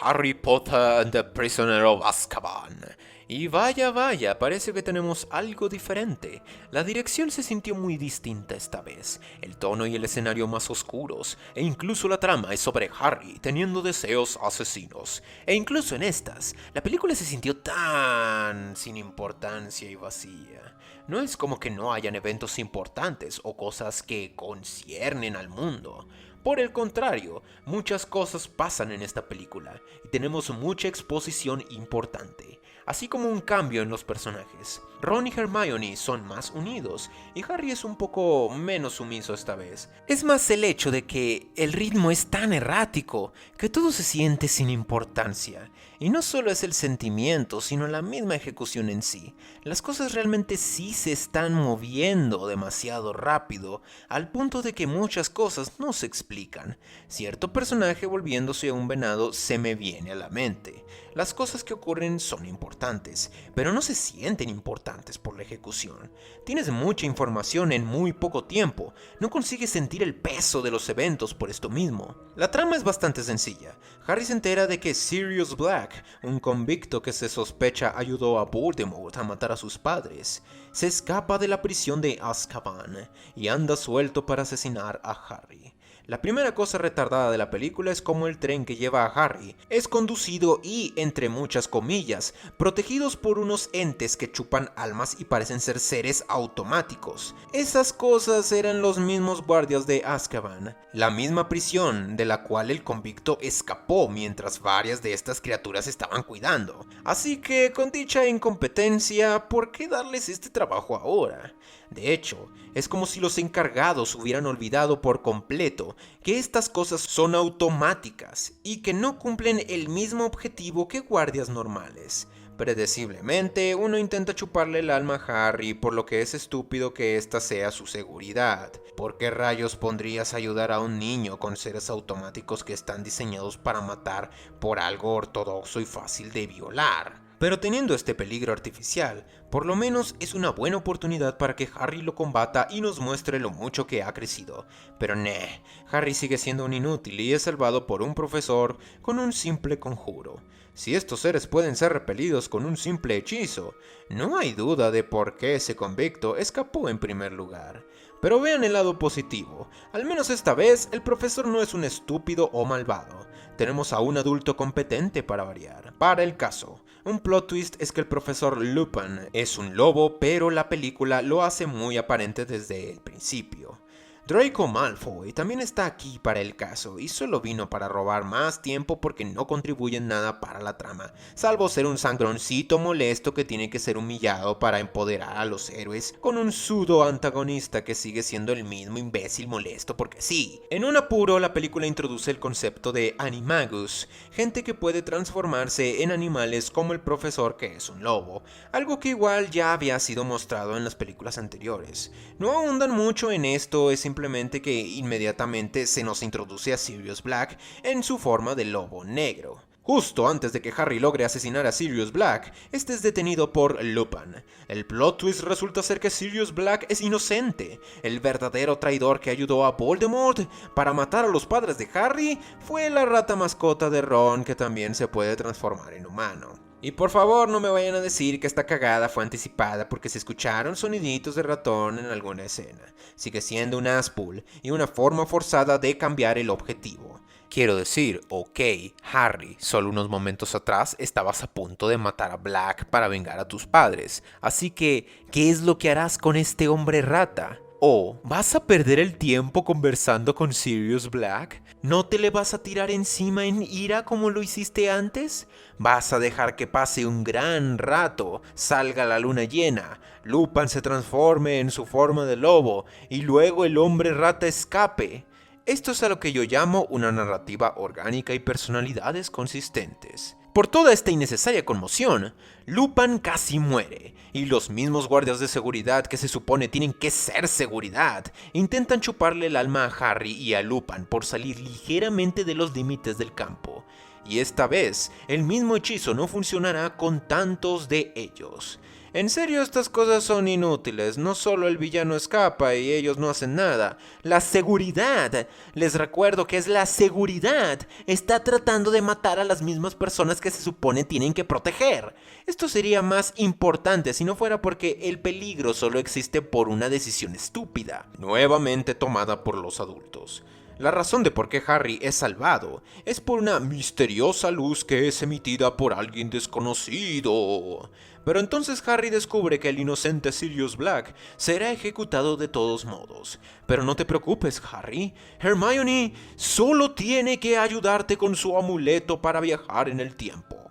Harry Potter and the Prisoner of Azkaban. Y vaya, parece que tenemos algo diferente. La dirección se sintió muy distinta esta vez, el tono y el escenario más oscuros, e incluso la trama es sobre Harry teniendo deseos asesinos. E incluso en estas, la película se sintió tan sin importancia y vacía. No es como que no hayan eventos importantes o cosas que conciernen al mundo. Por el contrario, muchas cosas pasan en esta película y tenemos mucha exposición importante, así como un cambio en los personajes. Ron y Hermione son más unidos y Harry es un poco menos sumiso esta vez. Es más el hecho de que el ritmo es tan errático que todo se siente sin importancia. Y no solo es el sentimiento, sino la misma ejecución en sí. Las cosas realmente sí se están moviendo demasiado rápido, al punto de que muchas cosas no se explican. Cierto personaje volviéndose un venado se me viene a la mente. Las cosas que ocurren son importantes, pero no se sienten importantes por la ejecución. Tienes mucha información en muy poco tiempo, no consigues sentir el peso de los eventos por esto mismo. La trama es bastante sencilla. Harry se entera de que Sirius Black, un convicto que se sospecha ayudó a Voldemort a matar a sus padres, se escapa de la prisión de Azkaban y anda suelto para asesinar a Harry. La primera cosa retardada de la película es cómo el tren que lleva a Harry es conducido y, entre muchas comillas, protegidos por unos entes que chupan almas y parecen ser seres automáticos. Esas cosas eran los mismos guardias de Azkaban, la misma prisión de la cual el convicto escapó mientras varias de estas criaturas estaban cuidando. Así que, con dicha incompetencia, ¿por qué darles este trabajo ahora? De hecho, es como si los encargados hubieran olvidado por completo que estas cosas son automáticas y que no cumplen el mismo objetivo que guardias normales. Predeciblemente, uno intenta chuparle el alma a Harry, por lo que es estúpido que esta sea su seguridad. ¿Por qué rayos pondrías a ayudar a un niño con seres automáticos que están diseñados para matar por algo ortodoxo y fácil de violar? Pero teniendo este peligro artificial, por lo menos es una buena oportunidad para que Harry lo combata y nos muestre lo mucho que ha crecido. Pero Harry sigue siendo un inútil y es salvado por un profesor con un simple conjuro. Si estos seres pueden ser repelidos con un simple hechizo, no hay duda de por qué ese convicto escapó en primer lugar. Pero vean el lado positivo, al menos esta vez el profesor no es un estúpido o malvado. Tenemos a un adulto competente para variar. Para el caso, un plot twist es que el profesor Lupin es un lobo, pero la película lo hace muy aparente desde el principio. Draco Malfoy también está aquí para el caso y solo vino para robar más tiempo porque no contribuye en nada para la trama, salvo ser un sangroncito molesto que tiene que ser humillado para empoderar a los héroes con un pseudo antagonista que sigue siendo el mismo imbécil molesto porque sí. En un apuro, la película introduce el concepto de Animagus, gente que puede transformarse en animales como el profesor que es un lobo, algo que igual ya había sido mostrado en las películas anteriores. No ahondan mucho en esto, es simplemente que inmediatamente se nos introduce a Sirius Black en su forma de lobo negro. Justo antes de que Harry logre asesinar a Sirius Black, este es detenido por Lupin. El plot twist resulta ser que Sirius Black es inocente. El verdadero traidor que ayudó a Voldemort para matar a los padres de Harry fue la rata mascota de Ron, que también se puede transformar en humano. Y por favor no me vayan a decir que esta cagada fue anticipada porque se escucharon soniditos de ratón en alguna escena. Sigue siendo un Aspull y una forma forzada de cambiar el objetivo. Quiero decir, ok, Harry, solo unos momentos atrás estabas a punto de matar a Black para vengar a tus padres. Así que, ¿qué es lo que harás con este hombre rata? ¿O vas a perder el tiempo conversando con Sirius Black? ¿No te le vas a tirar encima en ira como lo hiciste antes? ¿Vas a dejar que pase un gran rato, salga la luna llena, Lupin se transforme en su forma de lobo y luego el hombre rata escape? Esto es a lo que yo llamo una narrativa orgánica y personalidades consistentes. Por toda esta innecesaria conmoción, Lupin casi muere, y los mismos guardias de seguridad que se supone tienen que ser seguridad, intentan chuparle el alma a Harry y a Lupin por salir ligeramente de los límites del campo. y esta vez el mismo hechizo no funcionará con tantos de ellos. En serio, estas cosas son inútiles. No solo el villano escapa y ellos no hacen nada. La seguridad, les recuerdo que es la seguridad, está tratando de matar a las mismas personas que se supone tienen que proteger. Esto sería más importante si no fuera porque el peligro solo existe por una decisión estúpida, nuevamente tomada por los adultos. La razón de por qué Harry es salvado es por una misteriosa luz que es emitida por alguien desconocido. Pero entonces Harry descubre que el inocente Sirius Black será ejecutado de todos modos. Pero no te preocupes, Harry. Hermione solo tiene que ayudarte con su amuleto para viajar en el tiempo.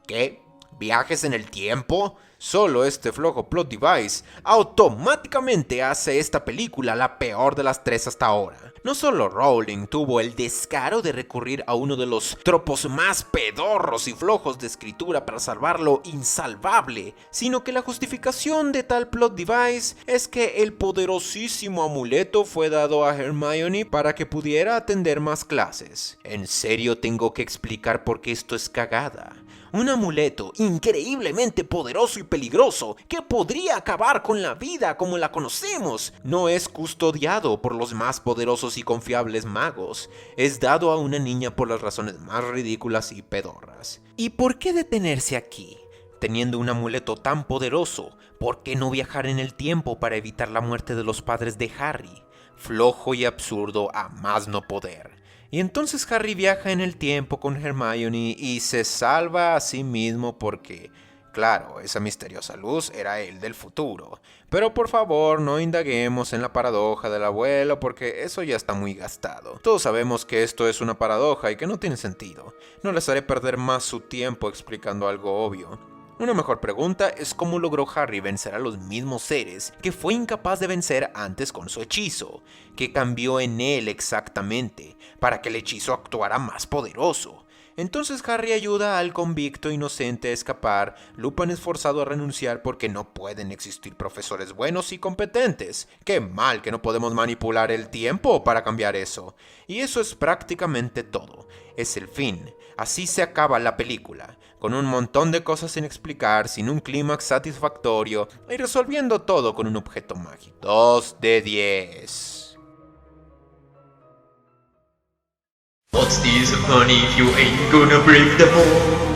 ¿Qué? ¿Viajes en el tiempo? Solo este flojo plot device automáticamente hace esta película la peor de las 3 hasta ahora. No solo Rowling tuvo el descaro de recurrir a uno de los tropos más pedorros y flojos de escritura para salvar lo insalvable, sino que la justificación de tal plot device es que el poderosísimo amuleto fue dado a Hermione para que pudiera atender más clases. En serio tengo que explicar por qué esto es cagada. Un amuleto increíblemente poderoso y peligroso que podría acabar con la vida como la conocemos no es custodiado por los más poderosos y confiables magos. Es dado a una niña por las razones más ridículas y pedorras. ¿Y por qué detenerse aquí? Teniendo un amuleto tan poderoso, ¿por qué no viajar en el tiempo para evitar la muerte de los padres de Harry? Flojo y absurdo a más no poder. Y entonces Harry viaja en el tiempo con Hermione y se salva a sí mismo porque, claro, esa misteriosa luz era él del futuro. Pero por favor, no indaguemos en la paradoja del abuelo porque eso ya está muy gastado. Todos sabemos que esto es una paradoja y que no tiene sentido. No les haré perder más su tiempo explicando algo obvio. Una mejor pregunta es cómo logró Harry vencer a los mismos seres que fue incapaz de vencer antes con su hechizo. ¿Qué cambió en él exactamente para que el hechizo actuara más poderoso? Entonces Harry ayuda al convicto inocente a escapar. Lupin es forzado a renunciar porque no pueden existir profesores buenos y competentes. ¡Qué mal que no podemos manipular el tiempo para cambiar eso! Y eso es prácticamente todo. Es el fin. Así se acaba la película, con un montón de cosas sin explicar, sin un clímax satisfactorio y resolviendo todo con un objeto mágico. 2 de 10. What's the use of money if you ain't gonna break the mold?